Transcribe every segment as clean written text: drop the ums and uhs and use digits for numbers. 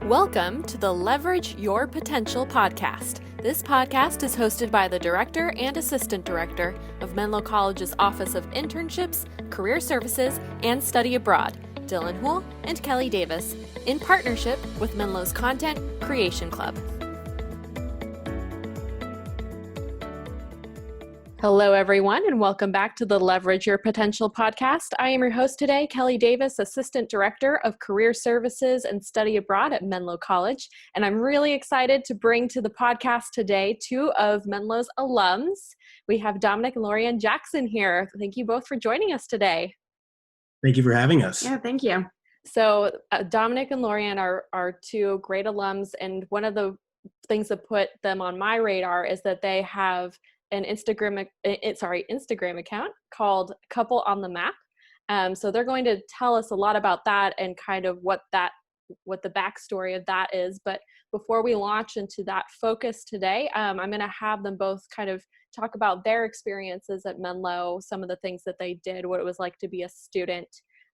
Welcome to the Leverage Your Potential podcast. This podcast is hosted by the Director and Assistant Director of Menlo College's Office of Internships, Career Services, and Study Abroad, Dylan Houle and Kelly Davis, in partnership with Menlo's Content Creation Club. Hello, everyone, and welcome back to the Leverage Your Potential podcast. I am your host today, Kelly Davis, Assistant Director of Career Services and Study Abroad at Menlo College, and I'm really excited to bring to the podcast today two of Menlo's alums. We have Dominic and Lorianne Jackson here. Thank you both for joining us today. Thank you for having us. Yeah, thank you. So Dominic and Lorianne are two great alums, and one of the things that put them on my radar is that they have an Instagram account called Couple on the Map. So they're going to tell us a lot about that and kind of what the backstory of that is. But before we launch into that focus today, I'm going to have them both kind of talk about their experiences at Menlo, some of the things that they did, what it was like to be a student,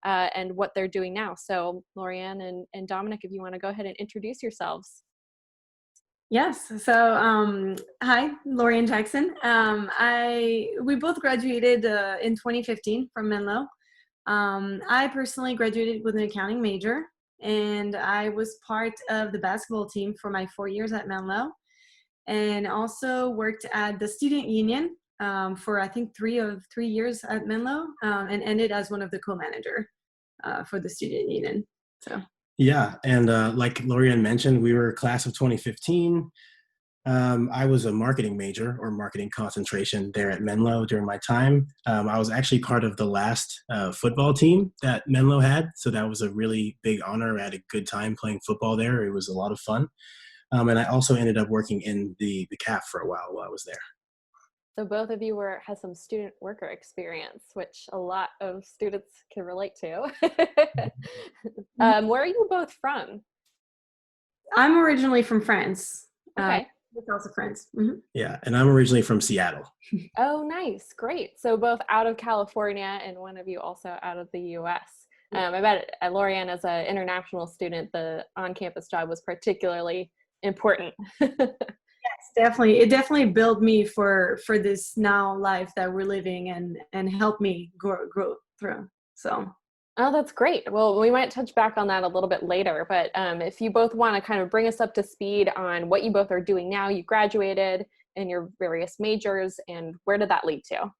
and what they're doing now. So Lorianne and Dominic, if you want to go ahead and introduce yourselves. Yes. So, hi, Lorianne Jackson. We both graduated in 2015 from Menlo. I personally graduated with an accounting major, and I was part of the basketball team for my 4 years at Menlo, and also worked at the student union for I think 3 years at Menlo, and ended as one of the co-manager for the student union. So. Yeah, and like Lorianne mentioned, we were class of 2015. I was a marketing major or marketing concentration there at Menlo during my time. I was actually part of the last football team that Menlo had, so that was a really big honor. I had a good time playing football there. It was a lot of fun. And I also ended up working in the CAF for a while I was there. So both of you had some student worker experience, which a lot of students can relate to. Where are you both from? I'm originally from France. Okay. It's also France. Mm-hmm. Yeah, and I'm originally from Seattle. Oh, nice. Great. So both out of California and one of you also out of the U.S. I bet at Lorianne, as an international student, the on-campus job was particularly important. Yes, definitely. It definitely built me for this now life that we're living and helped me grow through. So. Oh, that's great. Well, we might touch back on that a little bit later, but if you both want to kind of bring us up to speed on what you both are doing now, you graduated in your various majors, and where did that lead to?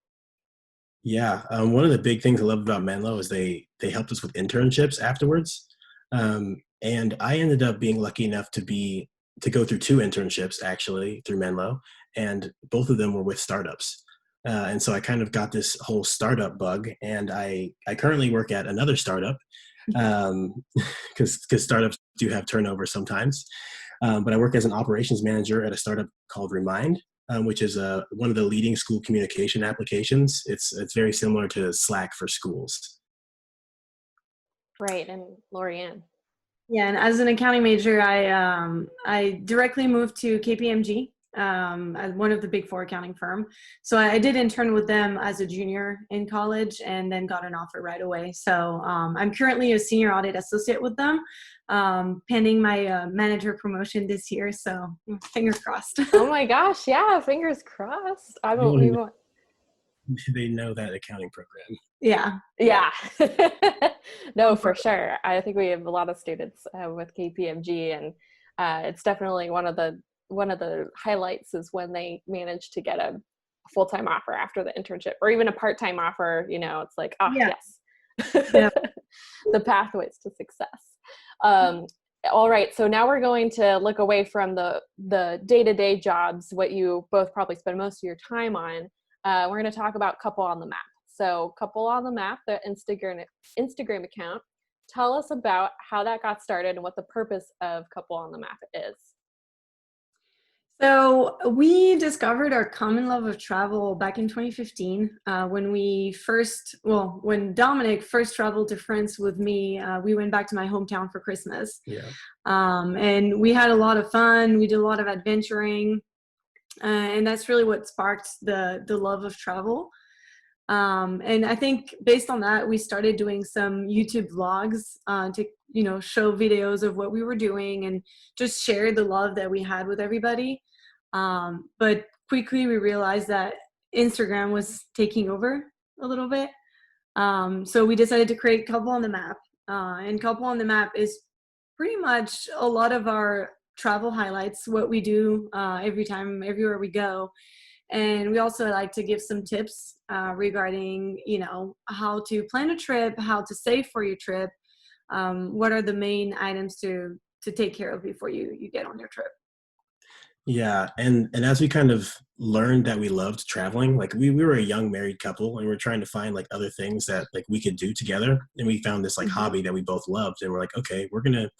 Yeah, one of the big things I love about Menlo is they helped us with internships afterwards, and I ended up being lucky enough to go through 2 internships actually through Menlo, and both of them were with startups. And so I kind of got this whole startup bug, and I currently work at another startup because startups do have turnover sometimes. But I work as an operations manager at a startup called Remind, which is one of the leading school communication applications. It's very similar to Slack for schools. Right, and Lorianne. Yeah, and as an accounting major, I directly moved to KPMG, as one of the big 4 accounting firm. So I did intern with them as a junior in college and then got an offer right away. So I'm currently a senior audit associate with them, pending my manager promotion this year. So fingers crossed. Oh my gosh, yeah, fingers crossed. They know that accounting program. Yeah. No, for sure. I think we have a lot of students with KPMG, and it's definitely one of the highlights is when they manage to get a full-time offer after the internship, or even a part-time offer. It's like, yes, Yeah. the pathways to success. All right, so now we're going to look away from the day-to-day jobs, what you both probably spend most of your time on. We're going to talk about Couple on the Map. So Couple on the Map, the Instagram account. Tell us about how that got started and what the purpose of Couple on the Map is. So we discovered our common love of travel back in 2015 when Dominic first traveled to France with me. We went back to my hometown for Christmas. Yeah. And we had a lot of fun. We did a lot of adventuring. And that's really what sparked the love of travel. And I think based on that, we started doing some YouTube vlogs to show videos of what we were doing and just share the love that we had with everybody. But quickly we realized that Instagram was taking over a little bit. So we decided to create Couple on the Map. And Couple on the Map is pretty much a lot of our travel highlights, what we do everywhere we go. And we also like to give some tips regarding, how to plan a trip, how to save for your trip, what are the main items to take care of before you get on your trip. Yeah, and as we kind of learned that we loved traveling, like we were a young married couple and we are trying to find like other things that like we could do together, and we found this like hobby that we both loved, and we're like, okay, we're gonna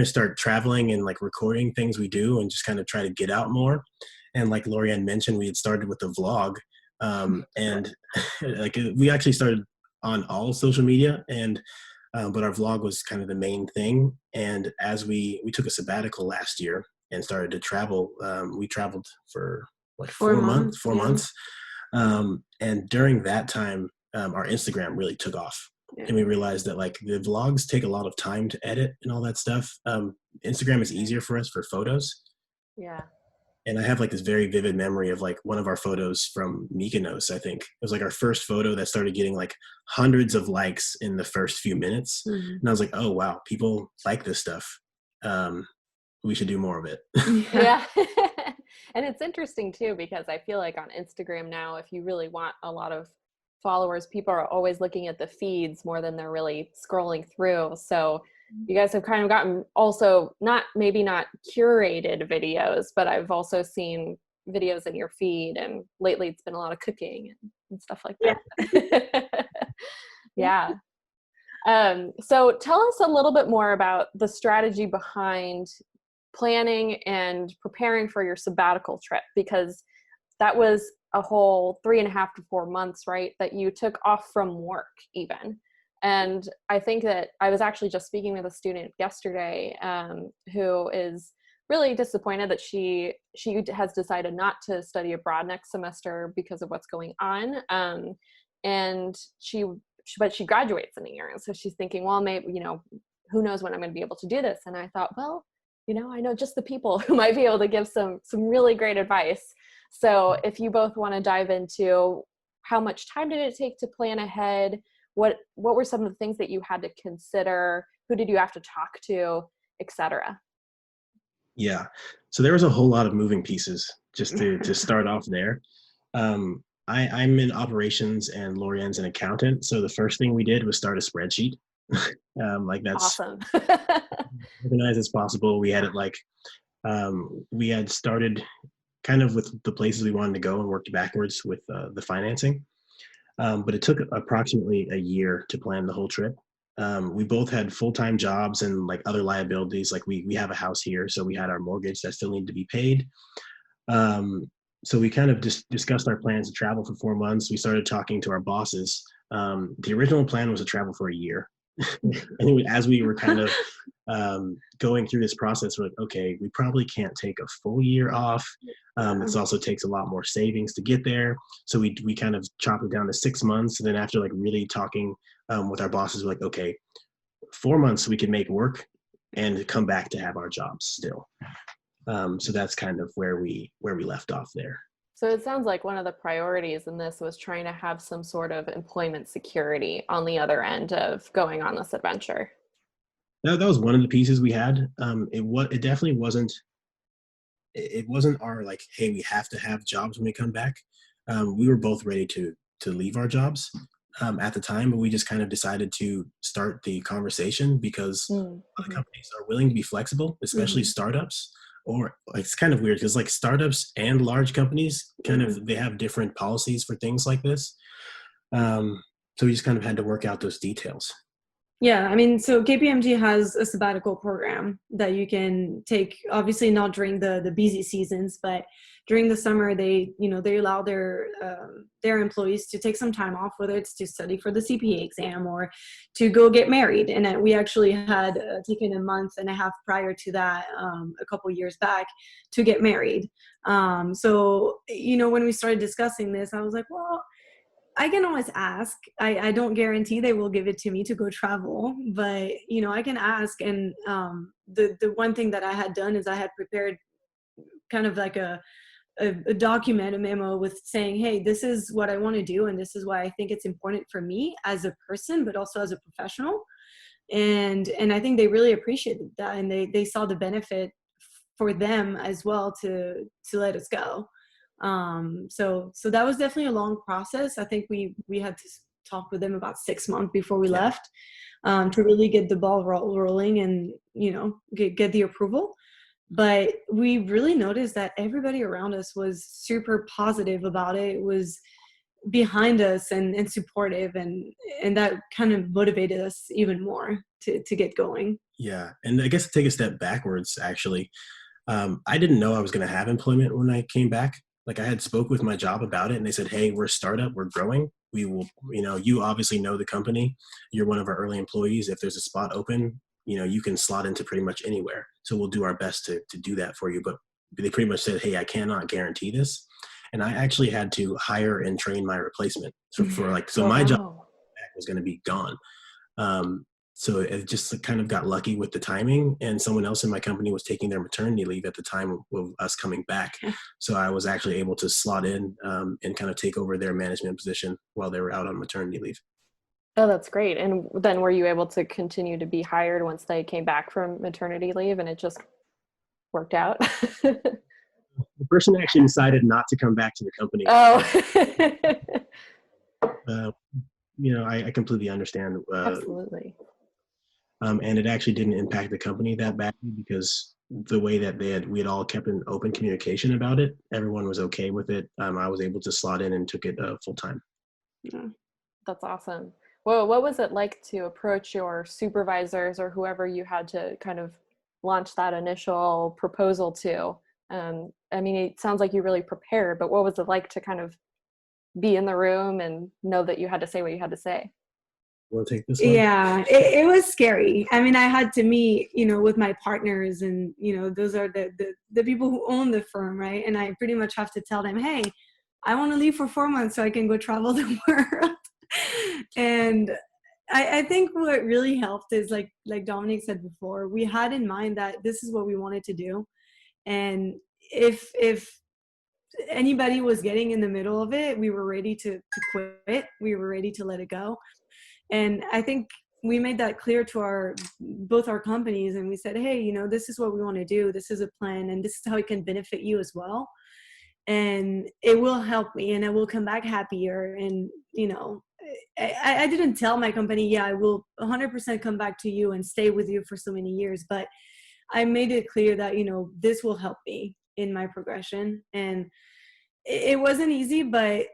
start traveling and like recording things we do and just kind of try to get out more. And like Lorianne mentioned, we had started with a vlog, and like we actually started on all social media, and but our vlog was kind of the main thing. And as we took a sabbatical last year and started to travel, we traveled for like 4 months. And during that time, our Instagram really took off. Yeah. And we realized that like the vlogs take a lot of time to edit and all that stuff. Instagram is easier for us for photos. Yeah. And I have like this very vivid memory of like one of our photos from Mykonos, I think. It was like our first photo that started getting like hundreds of likes in the first few minutes. And I was like, oh, wow, people like this stuff. We should do more of it. Yeah. And it's interesting too, because I feel like on Instagram now, if you really want a lot of followers, people are always looking at the feeds more than they're really scrolling through. So you guys have kind of gotten also maybe not curated videos, but I've also seen videos in your feed, and lately it's been a lot of cooking and stuff like that. Yeah. So tell us a little bit more about the strategy behind planning and preparing for your sabbatical trip, because that was a whole 3.5 to 4 months, right? That you took off from work even. And I think that I was actually just speaking with a student yesterday who is really disappointed that she has decided not to study abroad next semester because of what's going on. And but she graduates in a year. And so she's thinking, well, maybe, who knows when I'm going to be able to do this? And I thought, well, I know just the people who might be able to give some really great advice. So if you both want to dive into how much time did it take to plan ahead? What were some of the things that you had to consider? Who did you have to talk to, etc.? Yeah. So there was a whole lot of moving pieces just to start off there. I'm in operations and Lorianne's an accountant. So the first thing we did was start a spreadsheet. Like that's awesome. Organized as possible. We had it like, we had started kind of with the places we wanted to go and worked backwards with the financing. But it took approximately a year to plan the whole trip. We both had full-time jobs and like other liabilities. Like we have a house here, so we had our mortgage that still needed to be paid. So we kind of just discussed our plans to travel for 4 months. We started talking to our bosses. The original plan was to travel for a year. And as we were kind of going through this process, we're like, okay, we probably can't take a full year off. This also takes a lot more savings to get there. So we kind of chopped it down to 6 months. And then after like really talking with our bosses, we're like, okay, 4 months we can make work and come back to have our jobs still. So that's kind of where we left off there. So it sounds like one of the priorities in this was trying to have some sort of employment security on the other end of going on this adventure. That was one of the pieces we had. It definitely wasn't. It wasn't our like, hey, we have to have jobs when we come back. We were both ready to leave our jobs at the time, but we just kind of decided to start the conversation because other companies are willing to be flexible, especially startups. Or it's kind of weird because like startups and large companies kind of, they have different policies for things like this. So we just kind of had to work out those details. Yeah, I mean, so KPMG has a sabbatical program that you can take, obviously not during the busy seasons, but during the summer, they allow their employees to take some time off, whether it's to study for the CPA exam or to go get married. And we actually had taken a month and a half prior to that, a couple years back, to get married. So, when we started discussing this, I was like, well, I can always ask. I don't guarantee they will give it to me to go travel, but I can ask. And the one thing that I had done is I had prepared kind of like a document, a memo with saying, hey, this is what I want to do, and this is why I think it's important for me as a person, but also as a professional. And I think they really appreciated that, and they saw the benefit for them as well to let us go. So that was definitely a long process. I think we had to talk with them about 6 months before we left, to really get the ball rolling and get the approval. But we really noticed that everybody around us was super positive about it, was behind us and supportive, and that kind of motivated us even more to get going. Yeah. And I guess to take a step backwards, actually, I didn't know I was going to have employment when I came back. Like, I had spoke with my job about it, and they said, hey, we're a startup, we're growing. We will, you obviously know the company. You're one of our early employees. If there's a spot open, you can slot into pretty much anywhere. So we'll do our best to do that for you. But they pretty much said, hey, I cannot guarantee this. And I actually had to hire and train my replacement. So my job was going to be gone. So it just kind of got lucky with the timing, and someone else in my company was taking their maternity leave at the time of us coming back. So I was actually able to slot in and kind of take over their management position while they were out on maternity leave. Oh, that's great. And then were you able to continue to be hired once they came back from maternity leave, and it just worked out? The person actually decided not to come back to the company. Oh. I completely understand. Absolutely. And it actually didn't impact the company that badly, because the way that we had all kept an open communication about it, everyone was okay with it. I was able to slot in and took it full time. Yeah, that's awesome. Well, what was it like to approach your supervisors or whoever you had to kind of launch that initial proposal to? I mean, it sounds like you really prepared, but what was it like to kind of be in the room and know that you had to say what you had to say? Want to take this one? Yeah, it was scary. I mean, I had to meet, with my partners, and, those are the people who own the firm, right? And I pretty much have to tell them, hey, I want to leave for 4 months so I can go travel the world. And I think what really helped is like Dominic said before, we had in mind that this is what we wanted to do. And if anybody was getting in the middle of it, we were ready to quit. We were ready to let it go. And I think we made that clear to both our companies, and we said, hey, this is what we want to do. This is a plan, and this is how it can benefit you as well. And it will help me, and I will come back happier. And, I didn't tell my company, yeah, I will 100% come back to you and stay with you for so many years. But I made it clear that, this will help me in my progression. And it wasn't easy, but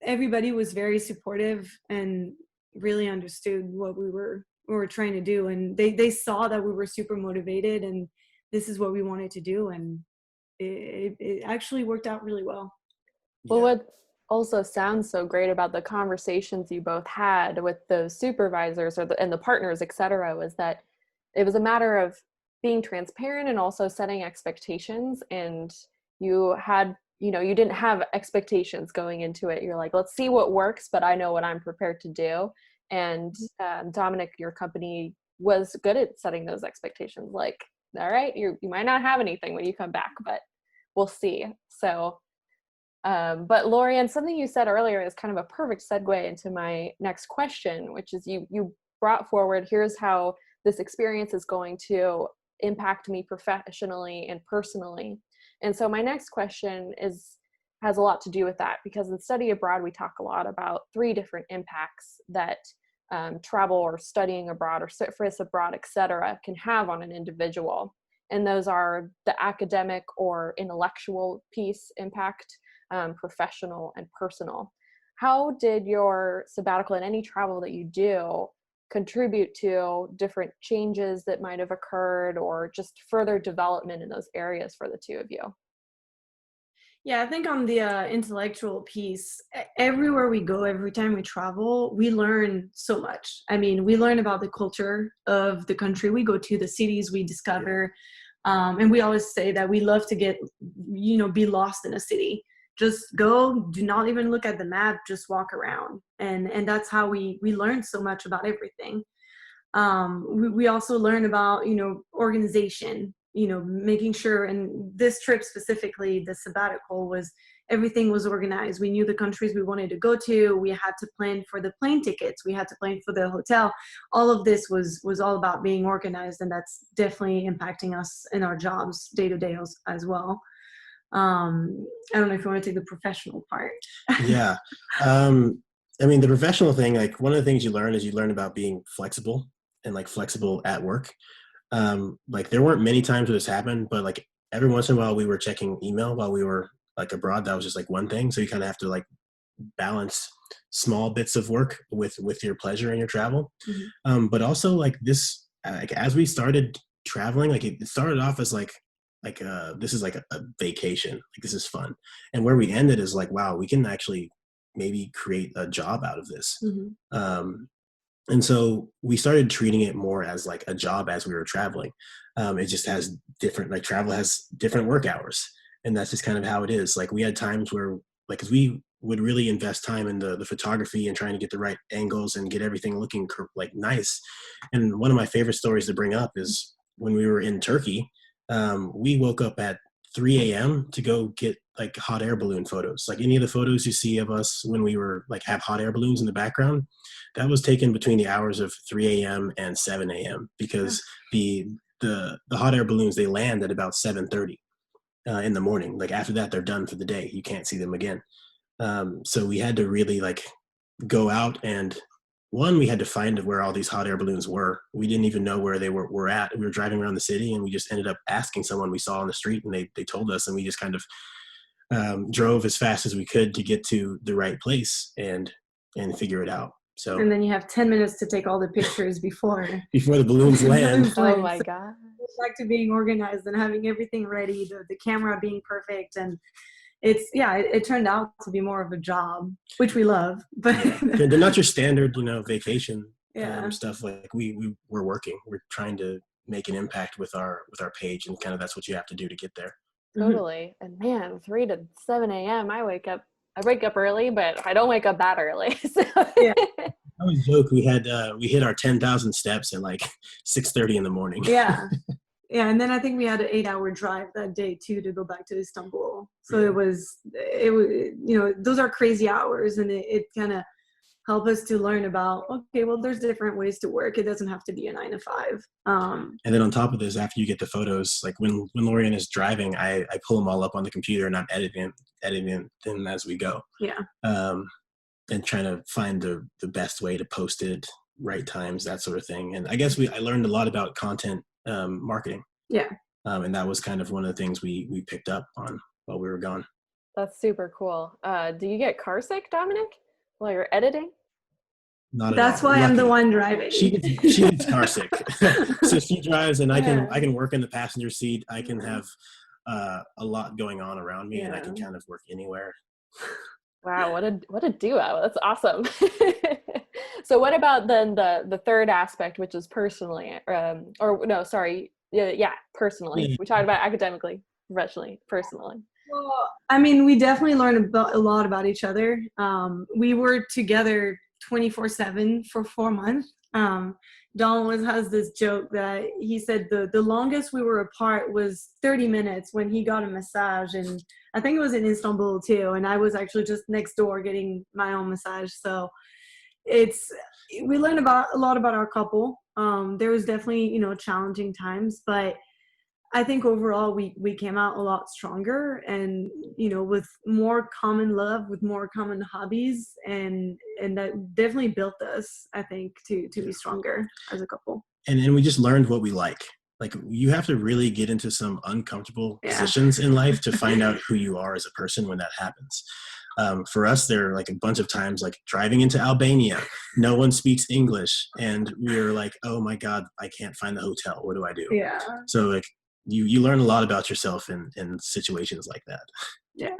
everybody was very supportive and really understood what we were trying to do. And they saw that we were super motivated, and this is what we wanted to do. And it actually worked out really well. Well, what also sounds so great about the conversations you both had with those supervisors and the partners, et cetera, was that it was a matter of being transparent and also setting expectations. And you had, you didn't have expectations going into it. You're like, let's see what works, but I know what I'm prepared to do. And Dominic, your company was good at setting those expectations. Like, all right, you might not have anything when you come back, but we'll see. So, but Lorianne, something you said earlier is kind of a perfect segue into my next question, which is you brought forward, here's how this experience is going to impact me professionally and personally. And so my next question has a lot to do with that, because in Study Abroad, we talk a lot about 3 different impacts that travel or studying abroad or service abroad, et cetera, can have on an individual. And those are the academic or intellectual piece impact, professional and personal. How did your sabbatical and any travel that you do contribute to different changes that might have occurred or just further development in those areas for the two of you? Yeah, I think on the intellectual piece, everywhere we go, every time we travel, we learn so much. I mean, we learn about the culture of the country we go to, the cities we discover. And we always say that we love to be lost in a city, just go, do not even look at the map, just walk around. And that's how we learned so much about everything. We also learned about, organization, making sure, and this trip specifically, the sabbatical, was everything was organized. We knew the countries we wanted to go to. We had to plan for the plane tickets. We had to plan for the hotel. All of this was all about being organized, and that's definitely impacting us in our jobs day to day as well. I don't know if you want to take the professional part. Yeah. I mean, the professional thing, like one of the things you learn about being flexible and like flexible at work. Like there weren't many times where this happened, but like every once in a while we were checking email while we were like abroad. That was just like one thing. So you kind of have to like balance small bits of work with your pleasure and your travel. Mm-hmm. But also like this, like as we started traveling, like it started off as like this is like a vacation, like this is fun, and where we ended is like, wow, we can actually maybe create a job out of this. Mm-hmm. And so we started treating it more as like a job as we were traveling. It just has different, like travel has different work hours, and that's just kind of how it is. Like we had times where like, cause we would really invest time in the photography and trying to get the right angles and get everything looking like nice. And one of my favorite stories to bring up is when we were in Turkey, we woke up at 3 a.m. to go get like hot air balloon photos. Like any of the photos you see of us when we were like have hot air balloons in the background, that was taken between the hours of 3 a.m. and 7 a.m. because the hot air balloons, they land at about 7:30 in the morning. Like after that, they're done for the day. You can't see them again. So we had to really like go out, and one, we had to find where all these hot air balloons were. We didn't even know where they were at. We were driving around the city, and we just ended up asking someone we saw on the street, and they told us, and we just kind of drove as fast as we could to get to the right place and figure it out. So And then you have 10 minutes to take all the pictures before the balloons land. Oh my God. Back to being organized and having everything ready, the camera being perfect, and it turned out to be more of a job, which we love. But They're not your standard, vacation Yeah. stuff. Like we're working. We're trying to make an impact with our page, and kind of that's what you have to do to get there. Totally. And man, 3 to 7 a.m. I wake up early, but I don't wake up that early. So. Yeah. I always joke we hit our 10,000 steps at like 6:30 in the morning. Yeah. Yeah, and then I think we had an 8-hour drive that day too to go back to Istanbul. So Yeah. it was, those are crazy hours, and it kind of helped us to learn about, okay, well, there's different ways to work. It doesn't have to be a 9 to 5. And then on top of this, after you get the photos, like when Lorian is driving, I pull them all up on the computer and I'm editing them as we go. Yeah. And trying to find the best way to post it, right times, that sort of thing. And I guess I learned a lot about content marketing. Yeah. And that was kind of one of the things we picked up on while we were gone. That's super cool. Do you get car sick, Dominic, while you're editing? Not That's at all. why I'm the Lucky. one driving. She gets car sick. So she drives, and I can work in the passenger seat. I can have a lot going on around me, and I can kind of work anywhere. Wow, what a duo. That's awesome. So what about then the third aspect, which is personally, personally. Yeah. We talked about academically, professionally, personally. Well, I mean, we definitely learned a lot about each other. We were together 24/7 for 4 months. Don has this joke that he said the longest we were apart was 30 minutes when he got a massage, and I think it was in Istanbul too, and I was actually just next door getting my own massage. So we learned a lot about our couple. There was definitely challenging times, but I think overall we came out a lot stronger, and with more common love, with more common hobbies, and that definitely built us, I think, to be stronger as a couple. And then we just learned what we like. Like you have to really get into some uncomfortable positions in life to find out who you are as a person when that happens. For us, there are like a bunch of times, like driving into Albania, no one speaks English, and we were like, oh my God, I can't find the hotel. What do I do? Yeah. So like you learn a lot about yourself in situations like that. Yeah.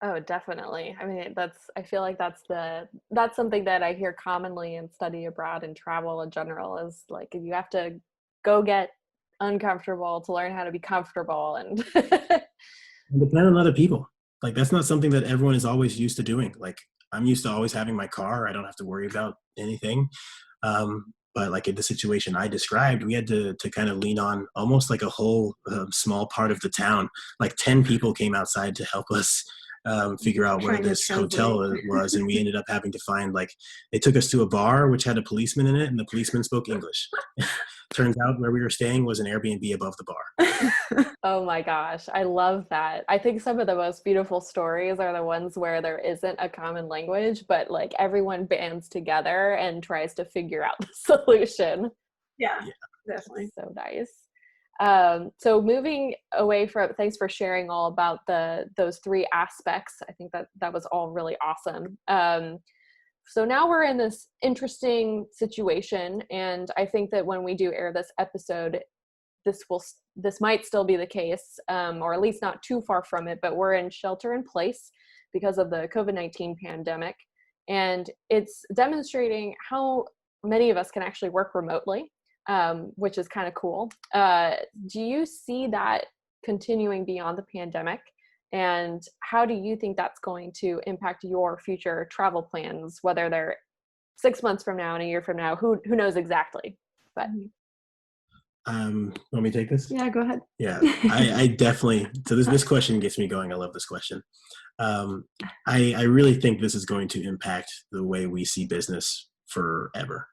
Oh, definitely. I mean, I feel like that's something that I hear commonly in study abroad and travel in general, is like you have to go get uncomfortable to learn how to be comfortable, and And depend on other people. like that's not something that everyone is always used to doing. Like I'm used to always having my car. I don't have to worry about anything. But like in the situation I described, we had to kind of lean on almost like a whole small part of the town. Like 10 people came outside to help us figure out where Trying to this hotel translate. was. And we ended up having to find, like, they took us to a bar which had a policeman in it, and the policeman spoke English. Turns out where we were staying was an Airbnb above the bar. Oh my gosh, I love that. I think some of the most beautiful stories are the ones where there isn't a common language, but like everyone bands together and tries to figure out the solution. Yeah, Yeah. definitely. So nice. So moving away from, thanks for sharing all about those three aspects. I think that was all really awesome. So now we're in this interesting situation, and I think that when we do air this episode, this might still be the case, or at least not too far from it, but we're in shelter in place because of the COVID-19 pandemic, and it's demonstrating how many of us can actually work remotely, which is kind of cool. Do you see that continuing beyond the pandemic? And how do you think that's going to impact your future travel plans, whether they're 6 months from now and a year from now? Who knows exactly? But Want me to take this? Yeah, go ahead. Yeah, I definitely, so this question gets me going. I love this question. I really think this is going to impact the way we see business forever.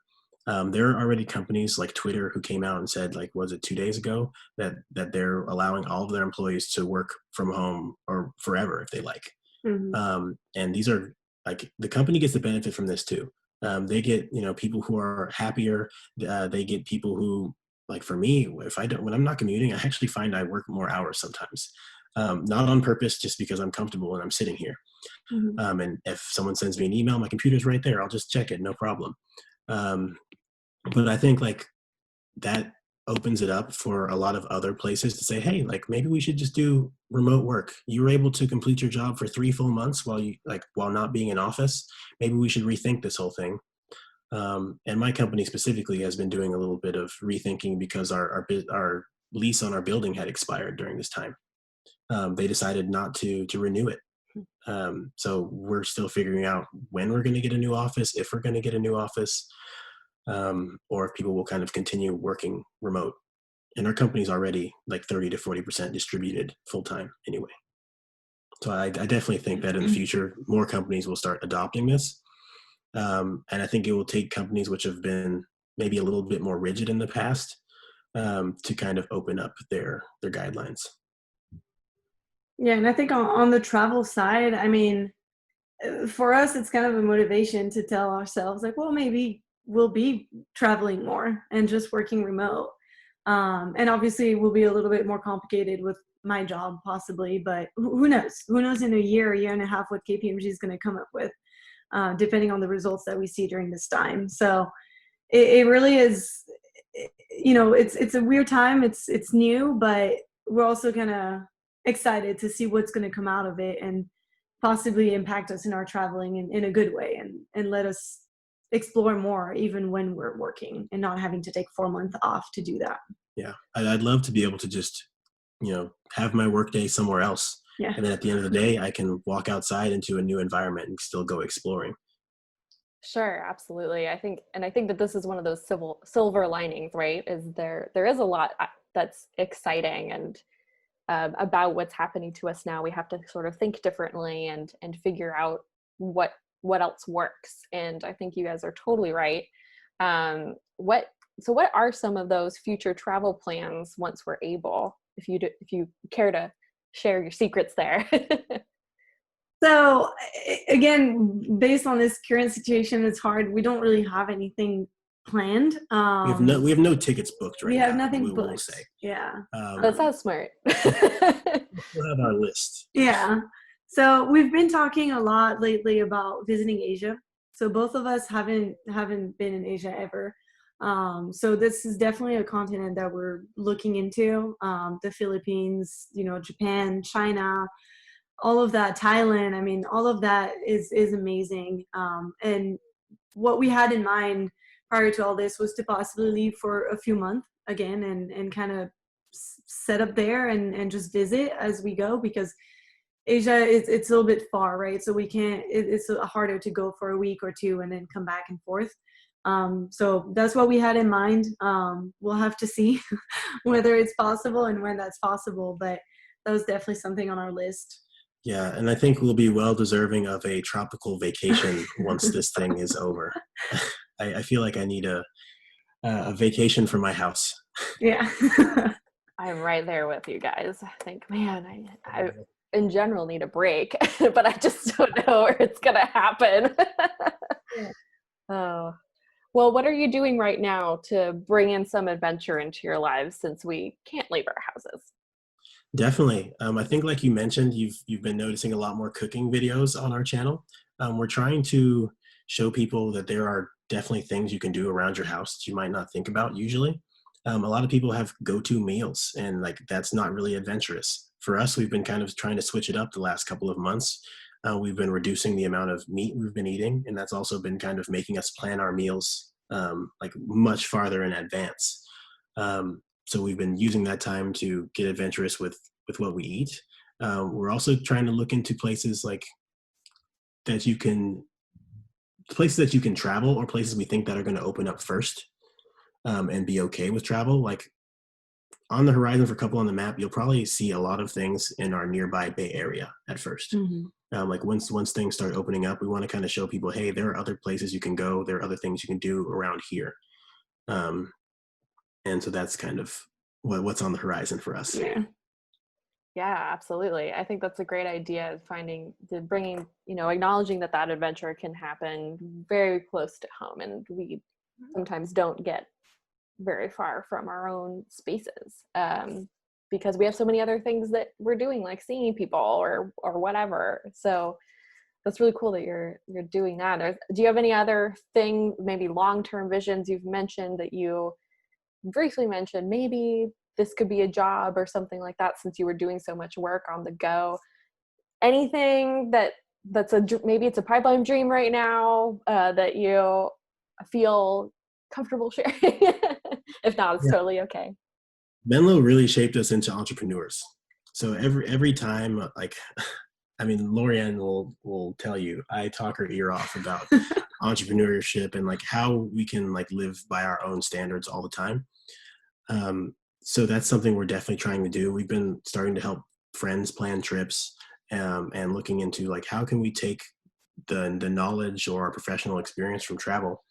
There are already companies like Twitter who came out and said, like, was it 2 days ago, that they're allowing all of their employees to work from home or forever if they like. Mm-hmm. And these are, like, the company gets the benefit from this too. They get, people who are happier. They get people who, like, for me, when I'm not commuting, I actually find I work more hours sometimes. Not on purpose, just because I'm comfortable and I'm sitting here. Mm-hmm. And if someone sends me an email, my computer's right there. I'll just check it, no problem. But I think, like, that opens it up for a lot of other places to say, hey, like, maybe we should just do remote work. You were able to complete your job for 3 full months while not being in office. Maybe we should rethink this whole thing. And my company specifically has been doing a little bit of rethinking because our lease on our building had expired during this time. They decided not to renew it. So we're still figuring out when we're going to get a new office, if we're going to get a new office, or if people will kind of continue working remote. And our company's already like 30 to 40% distributed full-time anyway. So I definitely think that in the future, more companies will start adopting this. And I think it will take companies which have been maybe a little bit more rigid in the past to kind of open up their guidelines. Yeah, and I think on the travel side, I mean, for us, it's kind of a motivation to tell ourselves, like, well, maybe we'll be traveling more and just working remote. And obviously, it will be a little bit more complicated with my job, possibly, but who knows? Who knows in a year and a half what KPMG is going to come up with, depending on the results that we see during this time. So it really is, it's a weird time. It's new, but we're also kind of excited to see what's going to come out of it and possibly impact us in our traveling in a good way and let us explore more even when we're working and not having to take 4 months off to do that. Yeah, I'd love to be able to just, have my work day somewhere else. Yeah. And then at the end of the day, I can walk outside into a new environment and still go exploring. Sure, absolutely. I think that this is one of those silver linings, right? Is there is a lot that's exciting and about what's happening to us now. We have to sort of think differently and figure out what else works. And I think you guys are totally right. What are some of those future travel plans once we're able? If you care to share your secrets there. So again, based on this current situation, it's hard. We don't really have anything planned. We have no tickets booked right now. We have nothing we'll booked. say. Yeah. That sounds smart. We'll have our list. Yeah. So we've been talking a lot lately about visiting Asia. So both of us haven't been in Asia ever. So this is definitely a continent that we're looking into. The Philippines, Japan, China, all of that, Thailand. I mean, all of that is amazing. And what we had in mind prior to all this was to possibly leave for a few months again and kind of set up there and just visit as we go, because Asia, it's a little bit far, right? So we can't, it's harder to go for a week or two and then come back and forth. So that's what we had in mind. We'll have to see whether it's possible and when that's possible, but that was definitely something on our list. Yeah, and I think we'll be well deserving of a tropical vacation once this thing is over. I feel like I need a vacation from my house. Yeah. I'm right there with you guys. I think, man, I in general need a break, but I just don't know where it's going to happen. Yeah. Oh, well, what are you doing right now to bring in some adventure into your lives since we can't leave our houses? Definitely. I think, like you mentioned, you've been noticing a lot more cooking videos on our channel. We're trying to show people that there are definitely things you can do around your house that you might not think about usually. A lot of people have go-to meals, and like that's not really adventurous. For us, we've been kind of trying to switch it up the last couple of months. We've been reducing the amount of meat we've been eating, and that's also been kind of making us plan our meals like much farther in advance. So we've been using that time to get adventurous with what we eat. We're also trying to look into places like that you can travel, or places we think that are going to open up first, and be okay with travel. Like on the horizon for Couple on the Map, you'll probably see a lot of things in our nearby Bay Area at first. Mm-hmm. Like once things start opening up, we want to kind of show people, hey, there are other places you can go. There are other things you can do around here. And so that's kind of what's on the horizon for us. Yeah, absolutely. I think that's a great idea, bringing, acknowledging that adventure can happen very close to home, and we sometimes don't get very far from our own spaces because we have so many other things that we're doing, like seeing people or whatever. So that's really cool that you're doing that. Do you have any other maybe long-term visions you've mentioned that you briefly mentioned? Maybe this could be a job or something like that, since you were doing so much work on the go. Anything that's maybe it's a pipeline dream right now that you feel comfortable sharing? If not, it's totally okay. Menlo really shaped us into entrepreneurs. So every time, like, I mean, Lorianne will tell you, I talk her ear off about entrepreneurship and like how we can like live by our own standards all the time. So that's something we're definitely trying to do. We've been starting to help friends plan trips, and looking into like how can we take the knowledge or our professional experience from travel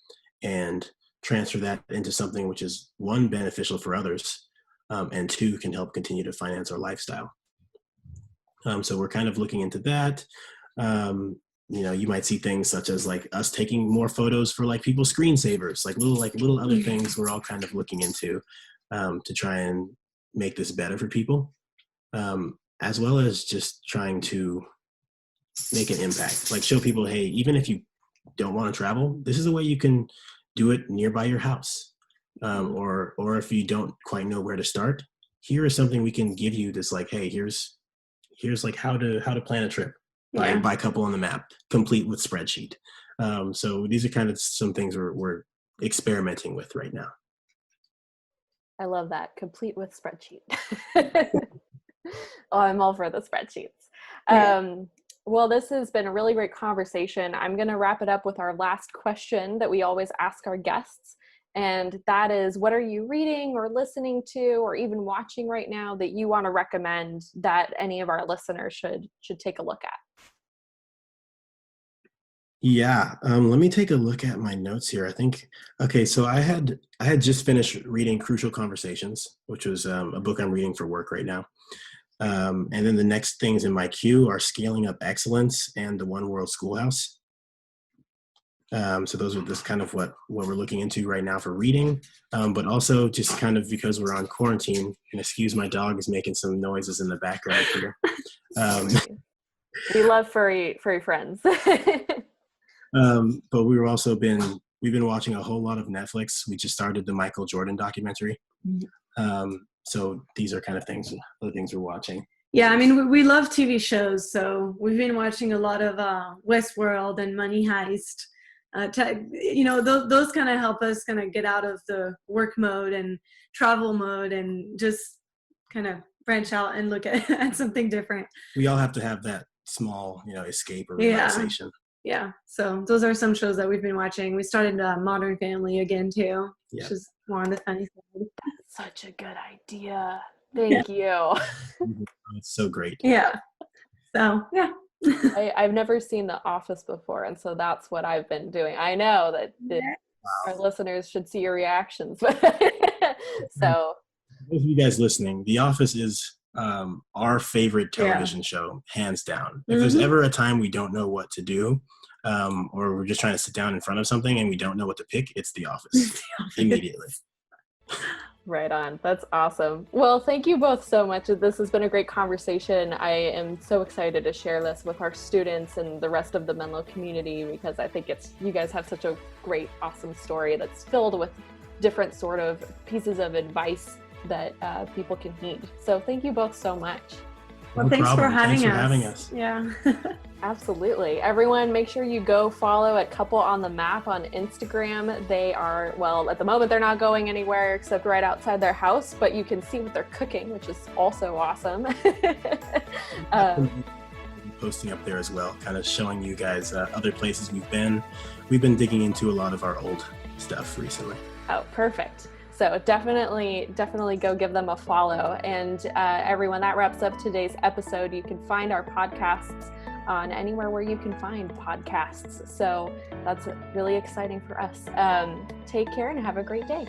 and transfer that into something which is, one, beneficial for others, and two, can help continue to finance our lifestyle. So we're kind of looking into that. You might see things such as like us taking more photos for like people's screensavers, like little other things we're all kind of looking into to try and make this better for people, as well as just trying to make an impact, like show people, hey, even if you don't want to travel, this is a way you can do it nearby your house, or if you don't quite know where to start, here is something we can give you that's like, hey, here's like how to plan a trip by Couple on the Map, complete with spreadsheet. So these are kind of some things we're experimenting with right now. I love that, complete with spreadsheet. Oh, I'm all for the spreadsheets. Well, this has been a really great conversation. I'm going to wrap it up with our last question that we always ask our guests. And that is, what are you reading or listening to or even watching right now that you want to recommend that any of our listeners should take a look at? Yeah, let me take a look at my notes here. I think, okay, so I had just finished reading Crucial Conversations, which was a book I'm reading for work right now. And then the next things in my queue are Scaling Up Excellence and The One World Schoolhouse. So those are just kind of what we're looking into right now for reading, but also just kind of because we're on quarantine, and excuse my dog is making some noises in the background here. We love furry friends. But we've been watching a whole lot of Netflix. We just started the Michael Jordan documentary. So these are kind of other things we're watching. Yeah, I mean, we love TV shows, so we've been watching a lot of Westworld and Money Heist. Those kind of help us kind of get out of the work mode and travel mode and just kind of branch out and look at something different. We all have to have that small, escape or Yeah. relaxation. Yeah. So those are some shows that we've been watching. We started Modern Family again too, Yeah. which is more on the funny side. Such a good idea. Thank you. It's so great. Yeah. So yeah. I've never seen The Office before, and so that's what I've been doing. I know that our listeners should see your reactions. So those of you guys listening, The Office is our favorite television show, hands down. If there's ever a time we don't know what to do, or we're just trying to sit down in front of something and we don't know what to pick, it's The Office. Immediately. Right on. That's awesome. Well, thank you both so much. This has been a great conversation. I am so excited to share this with our students and the rest of the Menlo community, because I think you guys have such a great, awesome story that's filled with different sort of pieces of advice that people can heed. So thank you both so much. Well, thanks for having us. Yeah. Absolutely. Everyone, make sure you go follow at Couple on the Map on Instagram. They are, well, at the moment they're not going anywhere except right outside their house, but you can see what they're cooking, which is also awesome. Posting up there as well, kind of showing you guys other places we've been. We've been digging into a lot of our old stuff recently. Oh, perfect. So definitely go give them a follow. And everyone, that wraps up today's episode. You can find our podcasts on anywhere where you can find podcasts. So that's really exciting for us. Take care and have a great day.